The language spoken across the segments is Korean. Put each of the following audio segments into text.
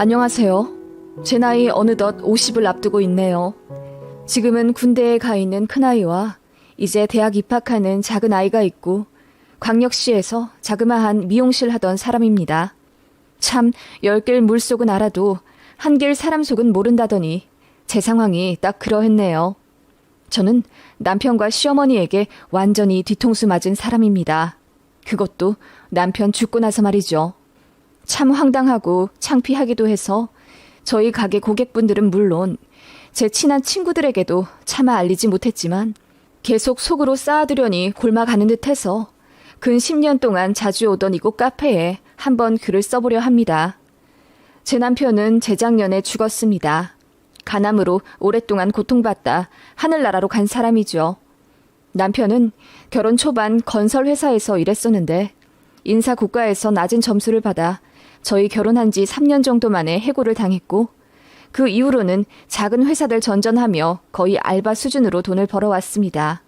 안녕하세요. 제 나이 어느덧 50을 앞두고 있네요. 지금은 군대에 가 있는 큰아이와 이제 대학 입학하는 작은 아이가 있고 광역시에서 자그마한 미용실 하던 사람입니다. 참 10길 물속은 알아도 한길 사람 속은 모른다더니 제 상황이 딱 그러했네요. 저는 남편과 시어머니에게 완전히 뒤통수 맞은 사람입니다. 그것도 남편 죽고 나서 말이죠. 참 황당하고 창피하기도 해서 저희 가게 고객분들은 물론 제 친한 친구들에게도 차마 알리지 못했지만 계속 속으로 쌓아두려니 골마가는 듯해서 근 10년 동안 자주 오던 이곳 카페에 한번 글을 써보려 합니다. 제 남편은 재작년에 죽었습니다. 간암으로 오랫동안 고통받다 하늘나라로 간 사람이죠. 남편은 결혼 초반 건설회사에서 일했었는데 인사고과에서 낮은 점수를 받아 저희 결혼한 지 3년 정도 만에 해고를 당했고 그 이후로는 작은 회사들 전전하며 거의 알바 수준으로 돈을 벌어왔습니다.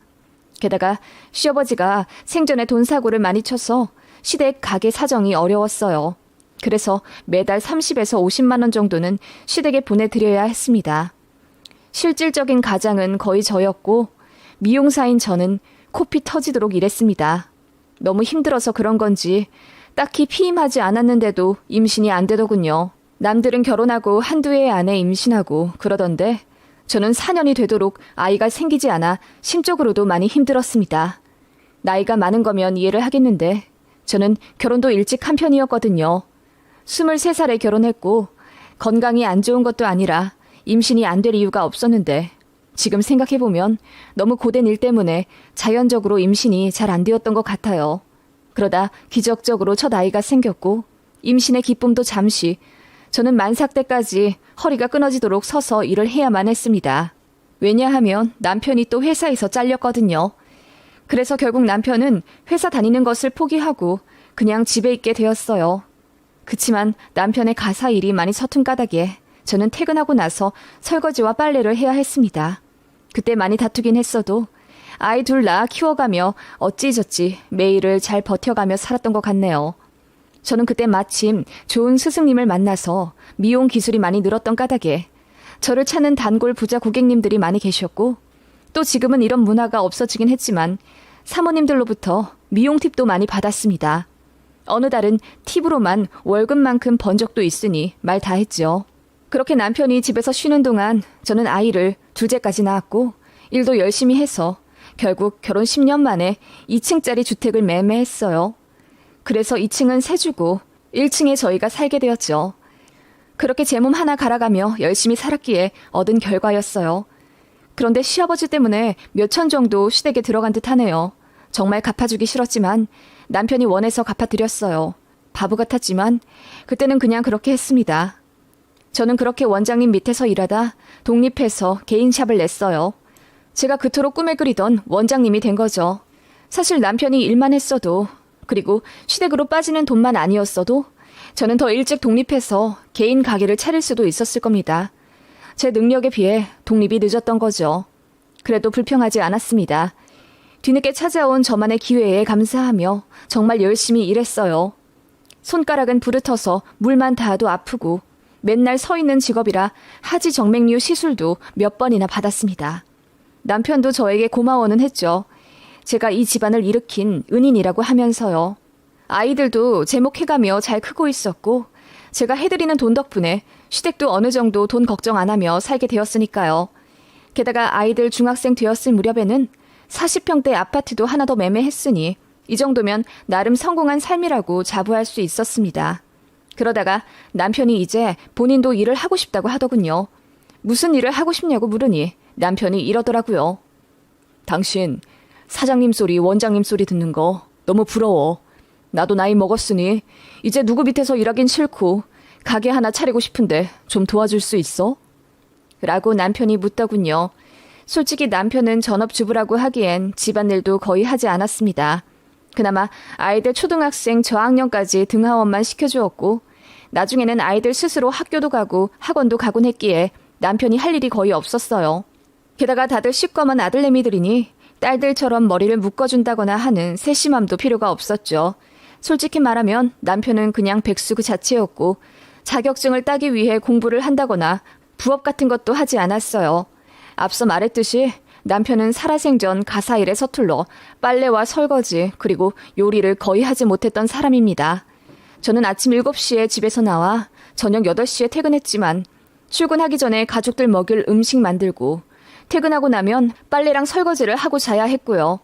게다가 시어버지가 생전에 돈 사고를 많이 쳐서 시댁 가게 사정이 어려웠어요. 그래서 매달 30에서 50만 원 정도는 시댁에 보내드려야 했습니다. 실질적인 가장은 거의 저였고 미용사인 저는 코피 터지도록 일했습니다. 너무 힘들어서 그런 건지 딱히 피임하지 않았는데도 임신이 안 되더군요. 남들은 결혼하고 한두 해 안에 임신하고 그러던데 저는 4년이 되도록 아이가 생기지 않아 심적으로도 많이 힘들었습니다. 나이가 많은 거면 이해를 하겠는데 저는 결혼도 일찍 한 편이었거든요. 23살에 결혼했고 건강이 안 좋은 것도 아니라 임신이 안 될 이유가 없었는데 지금 생각해보면 너무 고된 일 때문에 자연적으로 임신이 잘 안 되었던 것 같아요. 그러다 기적적으로 첫 아이가 생겼고 임신의 기쁨도 잠시 저는 만삭 때까지 허리가 끊어지도록 서서 일을 해야만 했습니다. 왜냐하면 남편이 또 회사에서 잘렸거든요. 그래서 결국 남편은 회사 다니는 것을 포기하고 그냥 집에 있게 되었어요. 그치만 남편의 가사 일이 많이 서툰 까닭에 저는 퇴근하고 나서 설거지와 빨래를 해야 했습니다. 그때 많이 다투긴 했어도 아이 둘 낳아 키워가며 어찌저찌 매일을 잘 버텨가며 살았던 것 같네요. 저는 그때 마침 좋은 스승님을 만나서 미용 기술이 많이 늘었던 까닭에 저를 찾는 단골 부자 고객님들이 많이 계셨고 또 지금은 이런 문화가 없어지긴 했지만 사모님들로부터 미용 팁도 많이 받았습니다. 어느 달은 팁으로만 월급만큼 번 적도 있으니 말 다 했죠. 그렇게 남편이 집에서 쉬는 동안 저는 아이를 둘째까지 낳았고 일도 열심히 해서 결국 결혼 10년 만에 2층짜리 주택을 매매했어요. 그래서 2층은 새 주고 1층에 저희가 살게 되었죠. 그렇게 제 몸 하나 갈아가며 열심히 살았기에 얻은 결과였어요. 그런데 시아버지 때문에 몇천 정도 시댁에 들어간 듯 하네요. 정말 갚아주기 싫었지만 남편이 원해서 갚아드렸어요. 바보 같았지만 그때는 그냥 그렇게 했습니다. 저는 그렇게 원장님 밑에서 일하다 독립해서 개인 샵을 냈어요. 제가 그토록 꿈에 그리던 원장님이 된 거죠. 사실 남편이 일만 했어도 그리고 시댁으로 빠지는 돈만 아니었어도 저는 더 일찍 독립해서 개인 가게를 차릴 수도 있었을 겁니다. 제 능력에 비해 독립이 늦었던 거죠. 그래도 불평하지 않았습니다. 뒤늦게 찾아온 저만의 기회에 감사하며 정말 열심히 일했어요. 손가락은 부르터서 물만 닿아도 아프고 맨날 서 있는 직업이라 하지 정맥류 시술도 몇 번이나 받았습니다. 남편도 저에게 고마워는 했죠. 제가 이 집안을 일으킨 은인이라고 하면서요. 아이들도 제목해가며 잘 크고 있었고 제가 해드리는 돈 덕분에 시댁도 어느 정도 돈 걱정 안 하며 살게 되었으니까요. 게다가 아이들 중학생 되었을 무렵에는 40평대 아파트도 하나 더 매매했으니 이 정도면 나름 성공한 삶이라고 자부할 수 있었습니다. 그러다가 남편이 이제 본인도 일을 하고 싶다고 하더군요. 무슨 일을 하고 싶냐고 물으니 남편이 이러더라고요. 당신 사장님 소리, 원장님 소리 듣는 거 너무 부러워. 나도 나이 먹었으니 이제 누구 밑에서 일하긴 싫고 가게 하나 차리고 싶은데 좀 도와줄 수 있어? 라고 남편이 묻더군요. 솔직히 남편은 전업주부라고 하기엔 집안일도 거의 하지 않았습니다. 그나마 아이들 초등학생 저학년까지 등하원만 시켜주었고 나중에는 아이들 스스로 학교도 가고 학원도 가곤 했기에 남편이 할 일이 거의 없었어요. 게다가 다들 시꺼먼 아들내미들이니 딸들처럼 머리를 묶어준다거나 하는 세심함도 필요가 없었죠. 솔직히 말하면 남편은 그냥 백수 그 자체였고 자격증을 따기 위해 공부를 한다거나 부업 같은 것도 하지 않았어요. 앞서 말했듯이 남편은 살아생전 가사일에 서툴러 빨래와 설거지 그리고 요리를 거의 하지 못했던 사람입니다. 저는 아침 7시에 집에서 나와 저녁 8시에 퇴근했지만 출근하기 전에 가족들 먹일 음식 만들고 퇴근하고 나면 빨래랑 설거지를 하고 자야 했고요.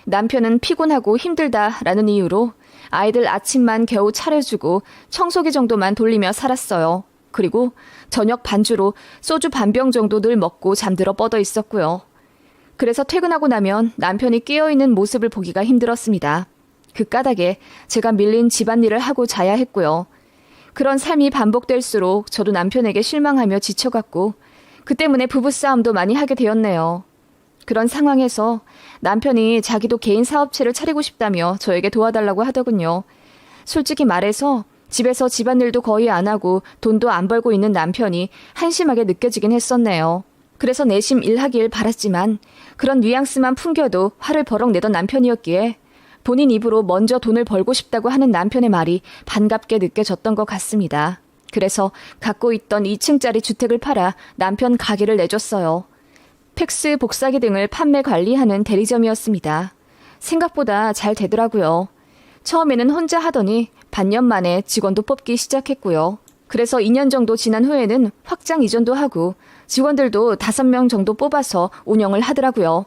남편은 피곤하고 힘들다라는 이유로 아이들 아침만 겨우 차려주고 청소기 정도만 돌리며 살았어요. 그리고 저녁 반주로 소주 반병 정도 늘 먹고 잠들어 뻗어 있었고요. 그래서 퇴근하고 나면 남편이 깨어있는 모습을 보기가 힘들었습니다. 그 까닭에 제가 밀린 집안일을 하고 자야 했고요. 그런 삶이 반복될수록 저도 남편에게 실망하며 지쳐갔고 그 때문에 부부싸움도 많이 하게 되었네요. 그런 상황에서 남편이 자기도 개인 사업체를 차리고 싶다며 저에게 도와달라고 하더군요. 솔직히 말해서 집에서 집안일도 거의 안 하고 돈도 안 벌고 있는 남편이 한심하게 느껴지긴 했었네요. 그래서 내심 일하길 바랐지만 그런 뉘앙스만 풍겨도 화를 버럭 내던 남편이었기에 본인 입으로 먼저 돈을 벌고 싶다고 하는 남편의 말이 반갑게 느껴졌던 것 같습니다. 그래서 갖고 있던 2층짜리 주택을 팔아 남편 가게를 내줬어요. 팩스, 복사기 등을 판매 관리하는 대리점이었습니다. 생각보다 잘 되더라고요. 처음에는 혼자 하더니 반년 만에 직원도 뽑기 시작했고요. 그래서 2년 정도 지난 후에는 확장 이전도 하고 직원들도 5명 정도 뽑아서 운영을 하더라고요.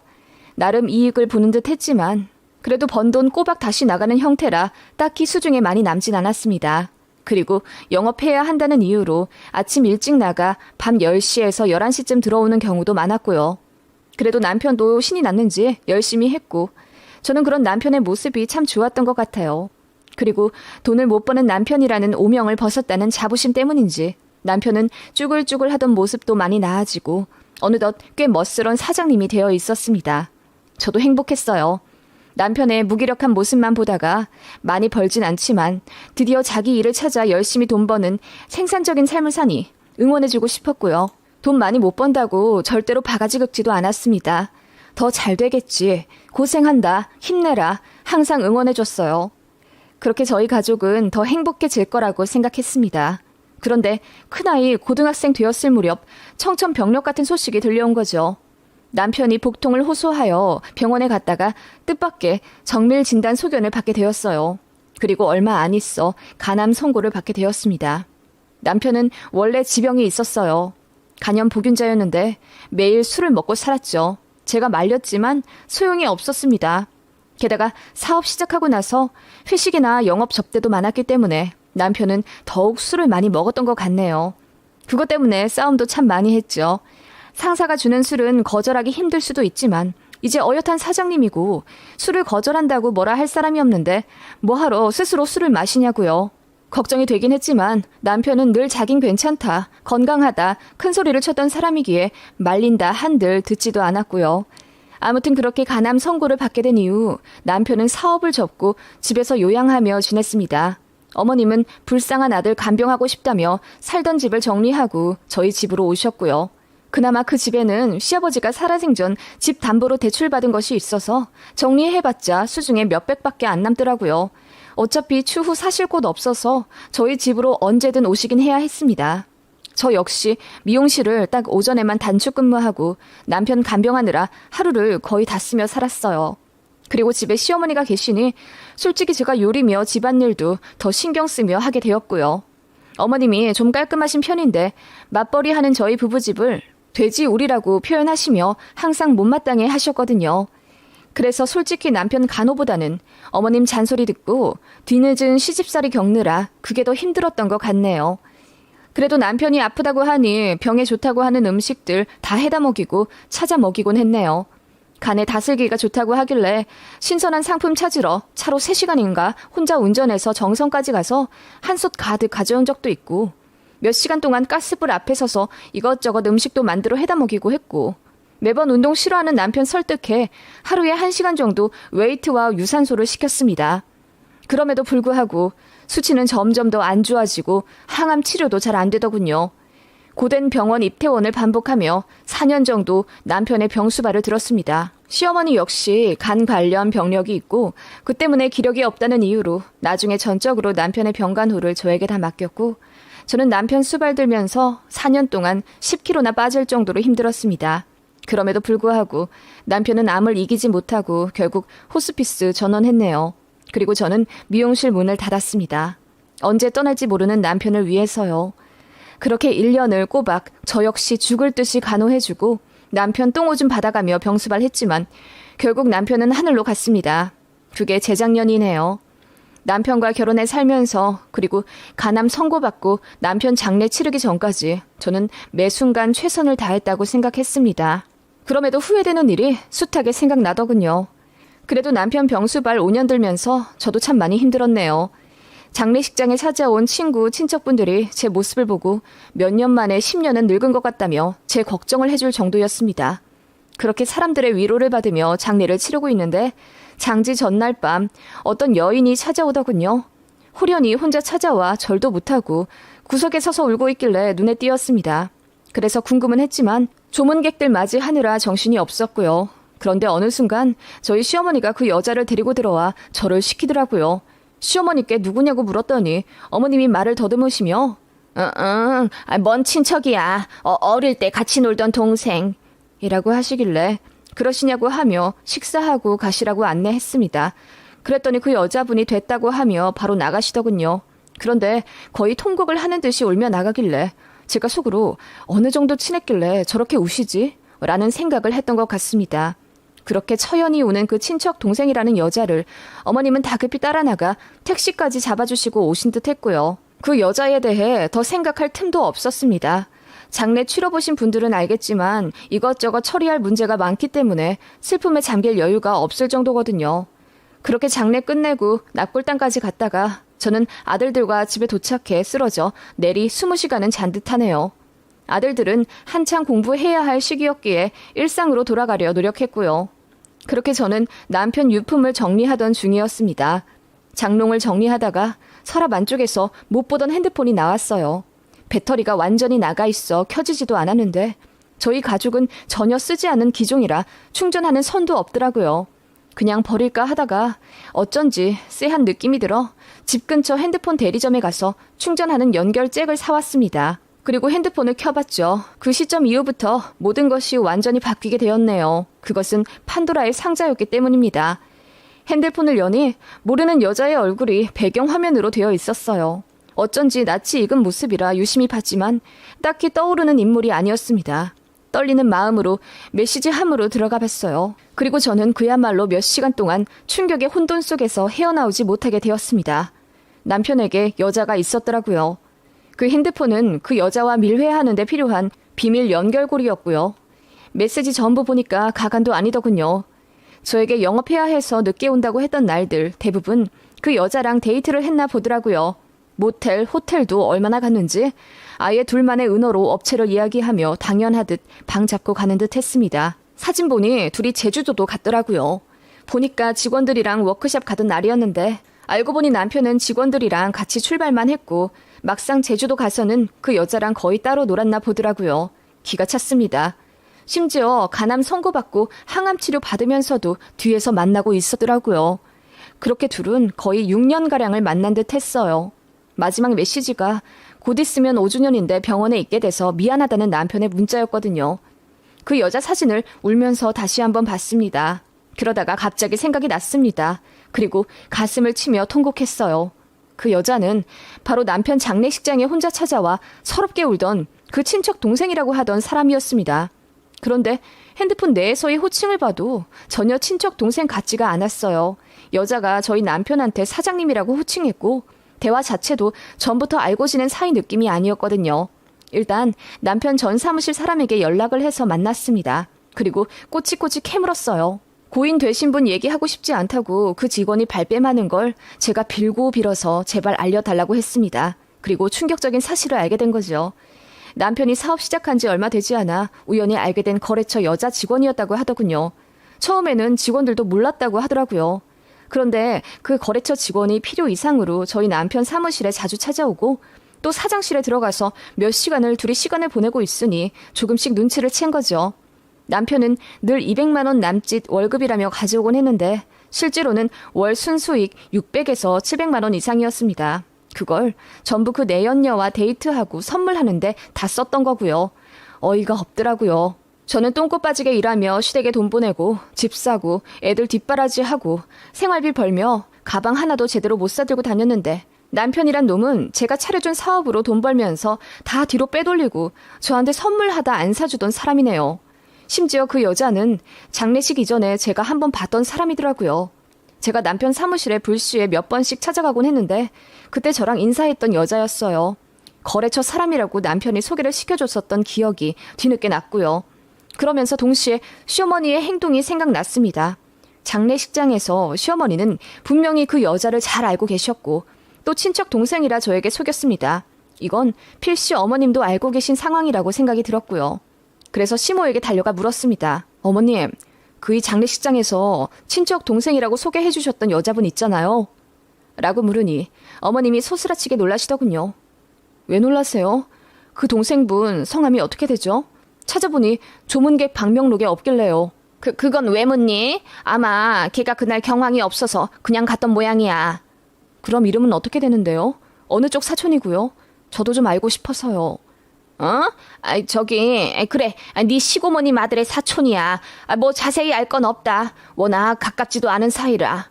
나름 이익을 보는 듯 했지만 그래도 번 돈 꼬박 다시 나가는 형태라 딱히 수중에 많이 남진 않았습니다. 그리고 영업해야 한다는 이유로 아침 일찍 나가 밤 10시에서 11시쯤 들어오는 경우도 많았고요. 그래도 남편도 신이 났는지 열심히 했고 저는 그런 남편의 모습이 참 좋았던 것 같아요. 그리고 돈을 못 버는 남편이라는 오명을 벗었다는 자부심 때문인지 남편은 쭈글쭈글 하던 모습도 많이 나아지고 어느덧 꽤 멋스런 사장님이 되어 있었습니다. 저도 행복했어요. 남편의 무기력한 모습만 보다가 많이 벌진 않지만 드디어 자기 일을 찾아 열심히 돈 버는 생산적인 삶을 사니 응원해주고 싶었고요. 돈 많이 못 번다고 절대로 바가지 긁지도 않았습니다. 더 잘 되겠지, 고생한다, 힘내라 항상 응원해줬어요. 그렇게 저희 가족은 더 행복해질 거라고 생각했습니다. 그런데 큰아이 고등학생 되었을 무렵 청천벽력 같은 소식이 들려온 거죠. 남편이 복통을 호소하여 병원에 갔다가 뜻밖의 정밀 진단 소견을 받게 되었어요. 그리고 얼마 안 있어 간암 선고를 받게 되었습니다. 남편은 원래 지병이 있었어요. 간염 보균자였는데 매일 술을 먹고 살았죠. 제가 말렸지만 소용이 없었습니다. 게다가 사업 시작하고 나서 회식이나 영업 접대도 많았기 때문에 남편은 더욱 술을 많이 먹었던 것 같네요. 그것 때문에 싸움도 참 많이 했죠. 상사가 주는 술은 거절하기 힘들 수도 있지만 이제 어엿한 사장님이고 술을 거절한다고 뭐라 할 사람이 없는데 뭐하러 스스로 술을 마시냐고요. 걱정이 되긴 했지만 남편은 늘 자긴 괜찮다, 건강하다, 큰 소리를 쳤던 사람이기에 말린다 한들 듣지도 않았고요. 아무튼 그렇게 간암 선고를 받게 된 이후 남편은 사업을 접고 집에서 요양하며 지냈습니다. 어머님은 불쌍한 아들 간병하고 싶다며 살던 집을 정리하고 저희 집으로 오셨고요. 그나마 그 집에는 시아버지가 살아생전 집 담보로 대출받은 것이 있어서 정리해봤자 수중에 몇백밖에 안 남더라고요. 어차피 추후 사실 곳 없어서 저희 집으로 언제든 오시긴 해야 했습니다. 저 역시 미용실을 딱 오전에만 단축 근무하고 남편 간병하느라 하루를 거의 다 쓰며 살았어요. 그리고 집에 시어머니가 계시니 솔직히 제가 요리며 집안일도 더 신경 쓰며 하게 되었고요. 어머님이 좀 깔끔하신 편인데 맞벌이 하는 저희 부부집을 돼지우리라고 표현하시며 항상 못마땅해 하셨거든요. 그래서 솔직히 남편 간호보다는 어머님 잔소리 듣고 뒤늦은 시집살이 겪느라 그게 더 힘들었던 것 같네요. 그래도 남편이 아프다고 하니 병에 좋다고 하는 음식들 다 해다 먹이고 찾아 먹이곤 했네요. 간에 다슬기가 좋다고 하길래 신선한 상품 찾으러 차로 3시간인가 혼자 운전해서 정성까지 가서 한솥 가득 가져온 적도 있고 몇 시간 동안 가스불 앞에 서서 이것저것 음식도 만들어 해다 먹이고 했고 매번 운동 싫어하는 남편 설득해 하루에 1시간 정도 웨이트와 유산소를 시켰습니다. 그럼에도 불구하고 수치는 점점 더 안 좋아지고 항암 치료도 잘 안 되더군요. 고된 병원 입퇴원을 반복하며 4년 정도 남편의 병수발을 들었습니다. 시어머니 역시 간 관련 병력이 있고 그 때문에 기력이 없다는 이유로 나중에 전적으로 남편의 병간호를 저에게 다 맡겼고 저는 남편 수발 들면서 4년 동안 10kg나 빠질 정도로 힘들었습니다. 그럼에도 불구하고 남편은 암을 이기지 못하고 결국 호스피스 전원했네요. 그리고 저는 미용실 문을 닫았습니다. 언제 떠날지 모르는 남편을 위해서요. 그렇게 1년을 꼬박 저 역시 죽을 듯이 간호해주고 남편 똥오줌 받아가며 병수발했지만 결국 남편은 하늘로 갔습니다. 그게 재작년이네요. 남편과 결혼해 살면서 그리고 간암 선고받고 남편 장례 치르기 전까지 저는 매 순간 최선을 다했다고 생각했습니다. 그럼에도 후회되는 일이 숱하게 생각나더군요. 그래도 남편 병수발 5년 들면서 저도 참 많이 힘들었네요. 장례식장에 찾아온 친구, 친척분들이 제 모습을 보고 몇 년 만에 10년은 늙은 것 같다며 제 걱정을 해줄 정도였습니다. 그렇게 사람들의 위로를 받으며 장례를 치르고 있는데 장지 전날 밤 어떤 여인이 찾아오더군요. 호련히 혼자 찾아와 절도 못하고 구석에 서서 울고 있길래 눈에 띄었습니다. 그래서 궁금은 했지만 조문객들 맞이하느라 정신이 없었고요. 그런데 어느 순간 저희 시어머니가 그 여자를 데리고 들어와 저를 시키더라고요. 시어머니께 누구냐고 물었더니 어머님이 말을 더듬으시며 먼 친척이야. 어릴 때 같이 놀던 동생 이라고 하시길래 그러시냐고 하며 식사하고 가시라고 안내했습니다. 그랬더니 그 여자분이 됐다고 하며 바로 나가시더군요. 그런데 거의 통곡을 하는 듯이 울며 나가길래 제가 속으로 어느 정도 친했길래 저렇게 우시지? 라는 생각을 했던 것 같습니다. 그렇게 처연히 우는 그 친척 동생이라는 여자를 어머님은 다급히 따라 나가 택시까지 잡아주시고 오신 듯 했고요. 그 여자에 대해 더 생각할 틈도 없었습니다. 장례 치러보신 분들은 알겠지만 이것저것 처리할 문제가 많기 때문에 슬픔에 잠길 여유가 없을 정도거든요. 그렇게 장례 끝내고 납골당까지 갔다가 저는 아들들과 집에 도착해 쓰러져 내리 20시간은 잔 듯하네요. 아들들은 한창 공부해야 할 시기였기에 일상으로 돌아가려 노력했고요. 그렇게 저는 남편 유품을 정리하던 중이었습니다. 장롱을 정리하다가 서랍 안쪽에서 못 보던 핸드폰이 나왔어요. 배터리가 완전히 나가 있어 켜지지도 않았는데 저희 가족은 전혀 쓰지 않은 기종이라 충전하는 선도 없더라고요. 그냥 버릴까 하다가 어쩐지 쎄한 느낌이 들어 집 근처 핸드폰 대리점에 가서 충전하는 연결 잭을 사왔습니다. 그리고 핸드폰을 켜봤죠. 그 시점 이후부터 모든 것이 완전히 바뀌게 되었네요. 그것은 판도라의 상자였기 때문입니다. 핸드폰을 여니 모르는 여자의 얼굴이 배경화면으로 되어 있었어요. 어쩐지 낯이 익은 모습이라 유심히 봤지만 딱히 떠오르는 인물이 아니었습니다. 떨리는 마음으로 메시지함으로 들어가 봤어요. 그리고 저는 그야말로 몇 시간 동안 충격의 혼돈 속에서 헤어나오지 못하게 되었습니다. 남편에게 여자가 있었더라고요. 그 핸드폰은 그 여자와 밀회하는 데 필요한 비밀 연결고리였고요. 메시지 전부 보니까 가관도 아니더군요. 저에게 영업해야 해서 늦게 온다고 했던 날들 대부분 그 여자랑 데이트를 했나 보더라고요. 모텔, 호텔도 얼마나 갔는지 아예 둘만의 은어로 업체를 이야기하며 당연하듯 방 잡고 가는 듯 했습니다. 사진 보니 둘이 제주도도 갔더라고요. 보니까 직원들이랑 워크숍 가던 날이었는데 알고 보니 남편은 직원들이랑 같이 출발만 했고 막상 제주도 가서는 그 여자랑 거의 따로 놀았나 보더라고요. 기가 찼습니다. 심지어 간암 선고받고 항암 치료 받으면서도 뒤에서 만나고 있었더라고요. 그렇게 둘은 거의 6년가량을 만난 듯 했어요. 마지막 메시지가 곧 있으면 5주년인데 병원에 있게 돼서 미안하다는 남편의 문자였거든요. 그 여자 사진을 울면서 다시 한번 봤습니다. 그러다가 갑자기 생각이 났습니다. 그리고 가슴을 치며 통곡했어요. 그 여자는 바로 남편 장례식장에 혼자 찾아와 서럽게 울던 그 친척 동생이라고 하던 사람이었습니다. 그런데 핸드폰 내에서의 호칭을 봐도 전혀 친척 동생 같지가 않았어요. 여자가 저희 남편한테 사장님이라고 호칭했고 대화 자체도 전부터 알고 지낸 사이 느낌이 아니었거든요. 일단 남편 전 사무실 사람에게 연락을 해서 만났습니다. 그리고 꼬치꼬치 캐물었어요. 고인 되신 분 얘기하고 싶지 않다고 그 직원이 발뺌하는 걸 제가 빌고 빌어서 제발 알려달라고 했습니다. 그리고 충격적인 사실을 알게 된 거죠. 남편이 사업 시작한 지 얼마 되지 않아 우연히 알게 된 거래처 여자 직원이었다고 하더군요. 처음에는 직원들도 몰랐다고 하더라고요. 그런데 그 거래처 직원이 필요 이상으로 저희 남편 사무실에 자주 찾아오고 또 사장실에 들어가서 몇 시간을 둘이 시간을 보내고 있으니 조금씩 눈치를 챈 거죠. 남편은 늘 200만 원 남짓 월급이라며 가져오곤 했는데 실제로는 월 순수익 600에서 700만 원 이상이었습니다. 그걸 전부 그 내연녀와 데이트하고 선물하는데 다 썼던 거고요. 어이가 없더라고요. 저는 똥꼬 빠지게 일하며 시댁에 돈 보내고 집 사고 애들 뒷바라지하고 생활비 벌며 가방 하나도 제대로 못 사들고 다녔는데 남편이란 놈은 제가 차려준 사업으로 돈 벌면서 다 뒤로 빼돌리고 저한테 선물하다 안 사주던 사람이네요. 심지어 그 여자는 장례식 이전에 제가 한번 봤던 사람이더라고요. 제가 남편 사무실에 불시에 몇 번씩 찾아가곤 했는데 그때 저랑 인사했던 여자였어요. 거래처 사람이라고 남편이 소개를 시켜줬었던 기억이 뒤늦게 났고요. 그러면서 동시에 시어머니의 행동이 생각났습니다. 장례식장에서 시어머니는 분명히 그 여자를 잘 알고 계셨고 또 친척 동생이라 저에게 속였습니다. 이건 필시 어머님도 알고 계신 상황이라고 생각이 들었고요. 그래서 시모에게 달려가 물었습니다. 어머님, 그이 장례식장에서 친척 동생이라고 소개해 주셨던 여자분 있잖아요. 라고 물으니 어머님이 소스라치게 놀라시더군요. 왜 놀라세요? 그 동생분 성함이 어떻게 되죠? 찾아보니 조문객 방명록에 없길래요. 그건 왜 묻니? 아마 걔가 그날 경황이 없어서 그냥 갔던 모양이야. 그럼 이름은 어떻게 되는데요? 어느 쪽 사촌이고요? 저도 좀 알고 싶어서요. 그래. 네 시고모님 아들의 사촌이야. 뭐 자세히 알 건 없다. 워낙 가깝지도 않은 사이라.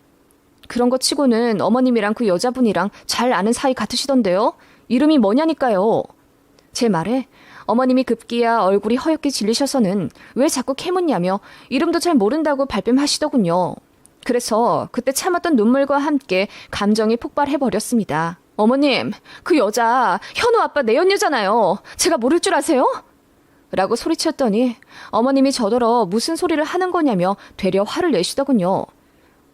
그런 거 치고는 어머님이랑 그 여자분이랑 잘 아는 사이 같으시던데요? 이름이 뭐냐니까요. 제 말에 어머님이 급기야 얼굴이 허옇게 질리셔서는 왜 자꾸 캐묻냐며 이름도 잘 모른다고 발뺌하시더군요. 그래서 그때 참았던 눈물과 함께 감정이 폭발해버렸습니다. 어머님, 그 여자 현우 아빠 내연녀잖아요. 제가 모를 줄 아세요? 라고 소리쳤더니 어머님이 저더러 무슨 소리를 하는 거냐며 되려 화를 내시더군요.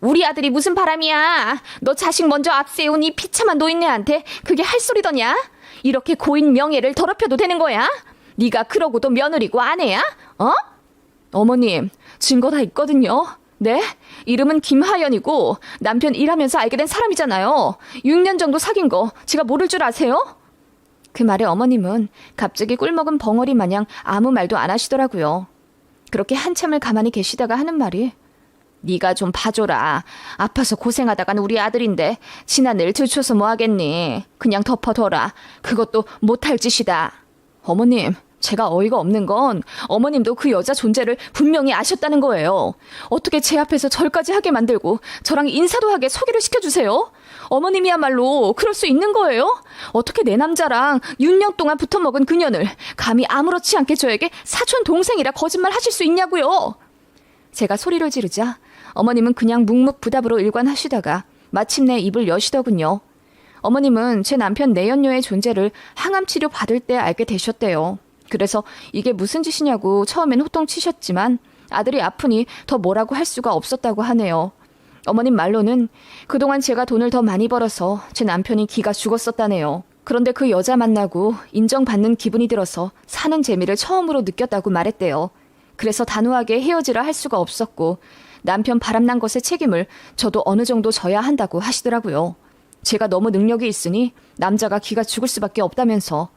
우리 아들이 무슨 바람이야. 너 자식 먼저 앞세운 이 비참한 노인네한테 그게 할 소리더냐? 이렇게 고인 명예를 더럽혀도 되는 거야? 네가 그러고도 며느리고 아내야? 어머님, 증거 다 있거든요. 네? 이름은 김하연이고 남편 일하면서 알게 된 사람이잖아요. 6년 정도 사귄 거 제가 모를 줄 아세요? 그 말에 어머님은 갑자기 꿀먹은 벙어리 마냥 아무 말도 안 하시더라고요. 그렇게 한참을 가만히 계시다가 하는 말이 네가 좀 봐줘라. 아파서 고생하다간 우리 아들인데 지난일 들춰서 뭐하겠니. 그냥 덮어둬라. 그것도 못할 짓이다. 어머님, 제가 어이가 없는 건 어머님도 그 여자 존재를 분명히 아셨다는 거예요. 어떻게 제 앞에서 절까지 하게 만들고 저랑 인사도 하게 소개를 시켜주세요? 어머님이야말로 그럴 수 있는 거예요? 어떻게 내 남자랑 6년 동안 붙어먹은 그년을 감히 아무렇지 않게 저에게 사촌 동생이라 거짓말 하실 수 있냐고요? 제가 소리를 지르자 어머님은 그냥 묵묵부답으로 일관하시다가 마침내 입을 여시더군요. 어머님은 제 남편 내연녀의 존재를 항암치료 받을 때 알게 되셨대요. 그래서 이게 무슨 짓이냐고 처음엔 호통치셨지만 아들이 아프니 더 뭐라고 할 수가 없었다고 하네요. 어머님 말로는 그동안 제가 돈을 더 많이 벌어서 제 남편이 기가 죽었었다네요. 그런데 그 여자 만나고 인정받는 기분이 들어서 사는 재미를 처음으로 느꼈다고 말했대요. 그래서 단호하게 헤어지라 할 수가 없었고 남편 바람난 것의 책임을 저도 어느 정도 져야 한다고 하시더라고요. 제가 너무 능력이 있으니 남자가 기가 죽을 수밖에 없다면서.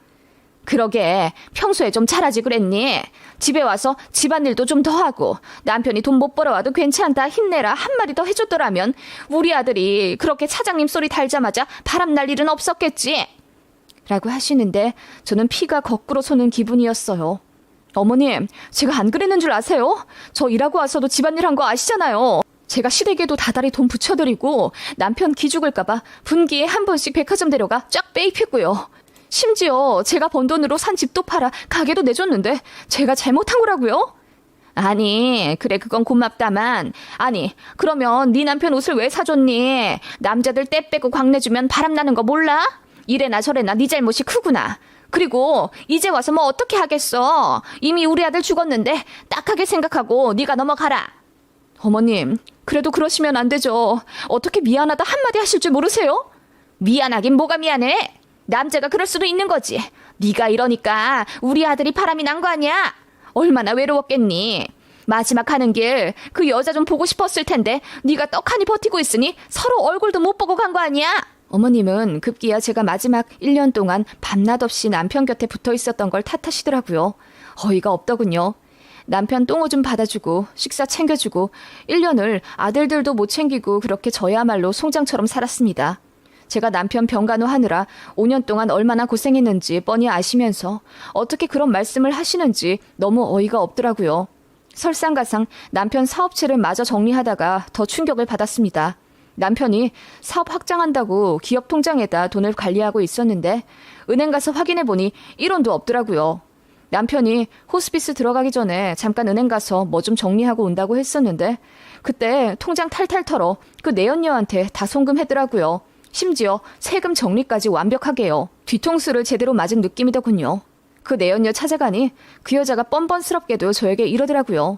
그러게 평소에 좀 잘하지 그랬니? 집에 와서 집안일도 좀 더 하고 남편이 돈 못 벌어와도 괜찮다 힘내라 한마디 더 해줬더라면 우리 아들이 그렇게 차장님 소리 달자마자 바람날 일은 없었겠지. 라고 하시는데 저는 피가 거꾸로 솟는 기분이었어요. 어머님, 제가 안 그랬는 줄 아세요? 저 일하고 와서도 집안일 한 거 아시잖아요. 제가 시댁에도 다달이 돈 붙여드리고 남편 기죽을까봐 분기에 한 번씩 백화점 데려가 쫙 빼입혔고요. 심지어 제가 번 돈으로 산 집도 팔아 가게도 내줬는데 제가 잘못한 거라고요? 아니, 그래 그건 고맙다만 아니 그러면 네 남편 옷을 왜 사줬니? 남자들 때 빼고 광내주면 바람나는 거 몰라? 이래나 저래나 네 잘못이 크구나. 그리고 이제 와서 뭐 어떻게 하겠어? 이미 우리 아들 죽었는데 딱하게 생각하고 네가 넘어가라. 어머님, 그래도 그러시면 안 되죠. 어떻게 미안하다 한마디 하실 줄 모르세요? 미안하긴 뭐가 미안해? 남자가 그럴 수도 있는 거지. 네가 이러니까 우리 아들이 바람이 난 거 아니야? 얼마나 외로웠겠니? 마지막 가는 길 그 여자 좀 보고 싶었을 텐데 네가 떡하니 버티고 있으니 서로 얼굴도 못 보고 간 거 아니야? 어머님은 급기야 제가 마지막 1년 동안 밤낮 없이 남편 곁에 붙어 있었던 걸 탓하시더라고요. 어이가 없더군요. 남편 똥오줌 받아주고 식사 챙겨주고 1년을 아들들도 못 챙기고 그렇게 저야말로 송장처럼 살았습니다. 제가 남편 병간호 하느라 5년 동안 얼마나 고생했는지 뻔히 아시면서 어떻게 그런 말씀을 하시는지 너무 어이가 없더라고요. 설상가상 남편 사업체를 마저 정리하다가 더 충격을 받았습니다. 남편이 사업 확장한다고 기업 통장에다 돈을 관리하고 있었는데 은행 가서 확인해보니 1원도 없더라고요. 남편이 호스피스 들어가기 전에 잠깐 은행 가서 뭐 좀 정리하고 온다고 했었는데 그때 통장 탈탈 털어 그 내연녀한테 다 송금했더라고요. 심지어 세금 정리까지 완벽하게요. 뒤통수를 제대로 맞은 느낌이더군요. 그 내연녀 찾아가니 그 여자가 뻔뻔스럽게도 저에게 이러더라고요.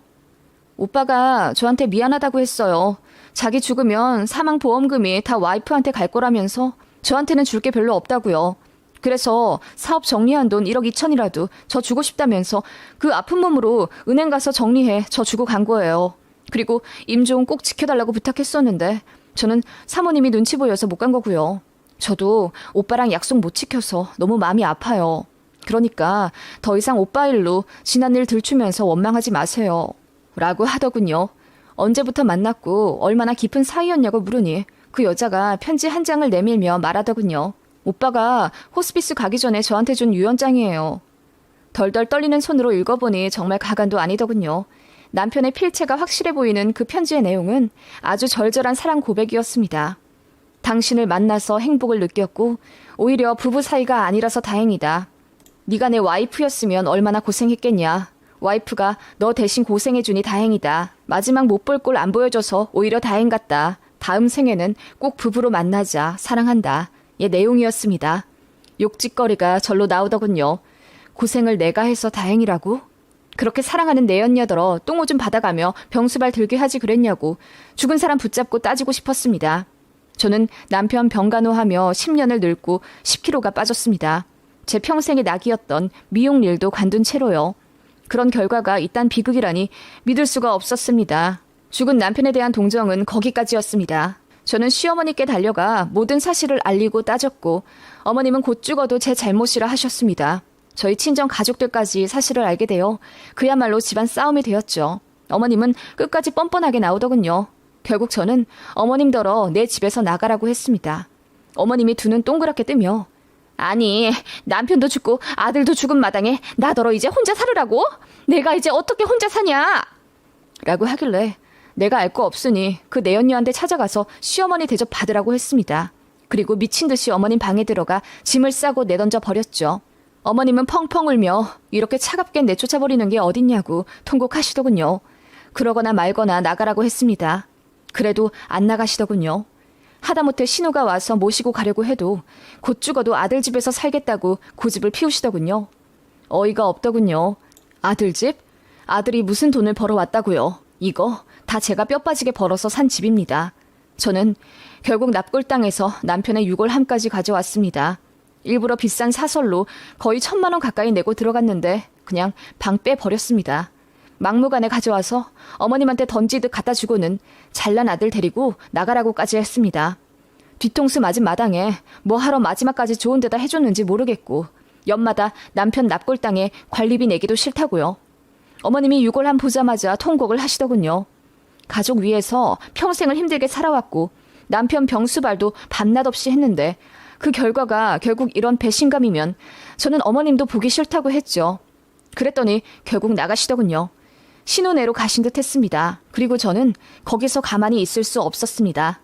오빠가 저한테 미안하다고 했어요. 자기 죽으면 사망보험금이 다 와이프한테 갈 거라면서 저한테는 줄 게 별로 없다고요. 그래서 사업 정리한 돈 1억 2천이라도 저 주고 싶다면서 그 아픈 몸으로 은행 가서 정리해 저 주고 간 거예요. 그리고 임종 꼭 지켜달라고 부탁했었는데 저는 사모님이 눈치 보여서 못 간 거고요. 저도 오빠랑 약속 못 지켜서 너무 마음이 아파요. 그러니까 더 이상 오빠 일로 지난 일 들추면서 원망하지 마세요. 라고 하더군요. 언제부터 만났고 얼마나 깊은 사이였냐고 물으니 그 여자가 편지 한 장을 내밀며 말하더군요. 오빠가 호스피스 가기 전에 저한테 준 유언장이에요. 덜덜 떨리는 손으로 읽어보니 정말 가관도 아니더군요. 남편의 필체가 확실해 보이는 그 편지의 내용은 아주 절절한 사랑 고백이었습니다. 당신을 만나서 행복을 느꼈고 오히려 부부 사이가 아니라서 다행이다. 네가 내 와이프였으면 얼마나 고생했겠냐. 와이프가 너 대신 고생해주니 다행이다. 마지막 못 볼 꼴 안 보여줘서 오히려 다행 같다. 다음 생에는 꼭 부부로 만나자. 사랑한다. 의 내용이었습니다. 욕짓거리가 절로 나오더군요. 고생을 내가 해서 다행이라고? 그렇게 사랑하는 내연녀더러 똥오줌 받아가며 병수발 들게 하지 그랬냐고 죽은 사람 붙잡고 따지고 싶었습니다. 저는 남편 병간호하며 10년을 늙고 10kg가 빠졌습니다. 제 평생의 낙이었던 미용 일도 관둔 채로요. 그런 결과가 이딴 비극이라니 믿을 수가 없었습니다. 죽은 남편에 대한 동정은 거기까지였습니다. 저는 시어머니께 달려가 모든 사실을 알리고 따졌고 어머님은 곧 죽어도 제 잘못이라 하셨습니다. 저희 친정 가족들까지 사실을 알게 되어 그야말로 집안 싸움이 되었죠. 어머님은 끝까지 뻔뻔하게 나오더군요. 결국 저는 어머님더러 내 집에서 나가라고 했습니다. 어머님이 두 눈 동그랗게 뜨며 아니 남편도 죽고 아들도 죽은 마당에 나더러 이제 혼자 살으라고? 내가 이제 어떻게 혼자 사냐? 라고 하길래 내가 알 거 없으니 그 내연녀한테 찾아가서 시어머니 대접 받으라고 했습니다. 그리고 미친 듯이 어머님 방에 들어가 짐을 싸고 내던져 버렸죠. 어머님은 펑펑 울며 이렇게 차갑게 내쫓아버리는 게 어딨냐고 통곡하시더군요. 그러거나 말거나 나가라고 했습니다. 그래도 안 나가시더군요. 하다못해 신우가 와서 모시고 가려고 해도 곧 죽어도 아들 집에서 살겠다고 고집을 피우시더군요. 어이가 없더군요. 아들 집? 아들이 무슨 돈을 벌어왔다고요. 이거 다 제가 뼈 빠지게 벌어서 산 집입니다. 저는 결국 납골 땅에서 남편의 유골함까지 가져왔습니다. 일부러 비싼 사설로 거의 1,000만 원 가까이 내고 들어갔는데 그냥 방 빼버렸습니다. 막무가내 가져와서 어머님한테 던지듯 갖다 주고는 잘난 아들 데리고 나가라고까지 했습니다. 뒤통수 맞은 마당에 뭐 하러 마지막까지 좋은 데다 해줬는지 모르겠고 연마다 남편 납골 땅에 관리비 내기도 싫다고요. 어머님이 유골함 보자마자 통곡을 하시더군요. 가족 위해서 평생을 힘들게 살아왔고 남편 병수발도 밤낮 없이 했는데 그 결과가 결국 이런 배신감이면 저는 어머님도 보기 싫다고 했죠. 그랬더니 결국 나가시더군요. 신혼애로 가신 듯 했습니다. 그리고 저는 거기서 가만히 있을 수 없었습니다.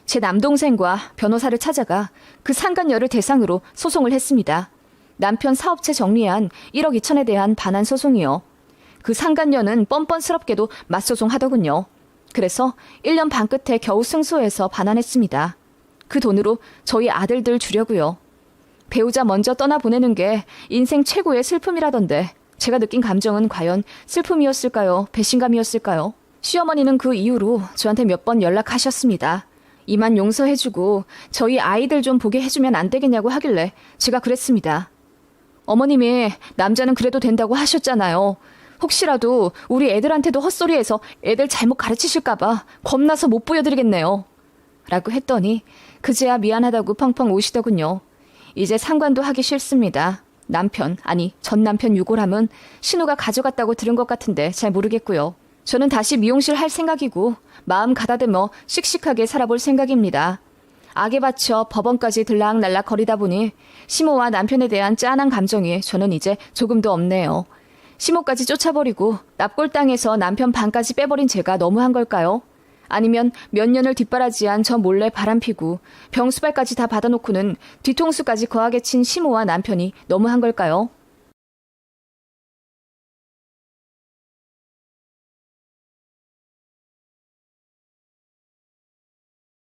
제 남동생과 변호사를 찾아가 그 상간녀를 대상으로 소송을 했습니다. 남편 사업체 정리한 1억 2천에 대한 반환 소송이요. 그 상간녀는 뻔뻔스럽게도 맞소송하더군요. 그래서 1년 반 끝에 겨우 승소해서 반환했습니다. 그 돈으로 저희 아들들 주려고요. 배우자 먼저 떠나보내는 게 인생 최고의 슬픔이라던데 제가 느낀 감정은 과연 슬픔이었을까요? 배신감이었을까요? 시어머니는 그 이후로 저한테 몇 번 연락하셨습니다. 이만 용서해주고 저희 아이들 좀 보게 해주면 안 되겠냐고 하길래 제가 그랬습니다. 어머님이 남자는 그래도 된다고 하셨잖아요. 혹시라도 우리 애들한테도 헛소리해서 애들 잘못 가르치실까봐 겁나서 못 보여드리겠네요. 라고 했더니 그제야 미안하다고 펑펑 우시더군요. 이제 상관도 하기 싫습니다. 전 남편 유골함은 신우가 가져갔다고 들은 것 같은데 잘 모르겠고요. 저는 다시 미용실 할 생각이고 마음 가다듬어 씩씩하게 살아볼 생각입니다. 악에 받쳐 법원까지 들락날락 거리다 보니 시모와 남편에 대한 짠한 감정이 저는 이제 조금도 없네요. 시모까지 쫓아버리고 납골당해서 남편 반까지 빼버린 제가 너무한 걸까요? 아니면 몇 년을 뒷바라지한 저 몰래 바람피고 병수발까지 다 받아놓고는 뒤통수까지 거하게 친 시모와 남편이 너무한 걸까요?